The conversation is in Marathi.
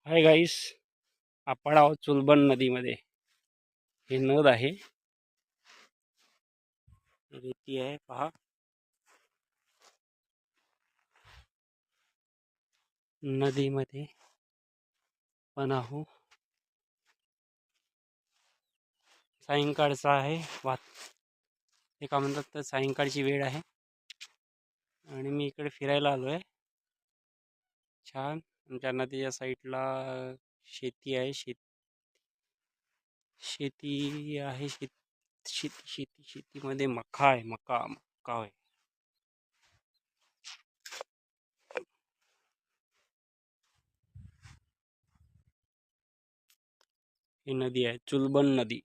हाय गाईस, आपण आहोत चुलबन नदीमध्ये. हे नद आहे, रेती आहे पहा. नदीमध्ये पण आहो. सायंकाळचा आहे वात हे का म्हणतात तर सायंकाळची वेळ आहे आणि मी इकडे फिरायला आलो आहे. छान आमच्या नदीच्या साईडला शेती आहे. शेती आहे. शेतीमध्ये मका आहे. मका आहे. ही नदी आहे चुलबन नदी.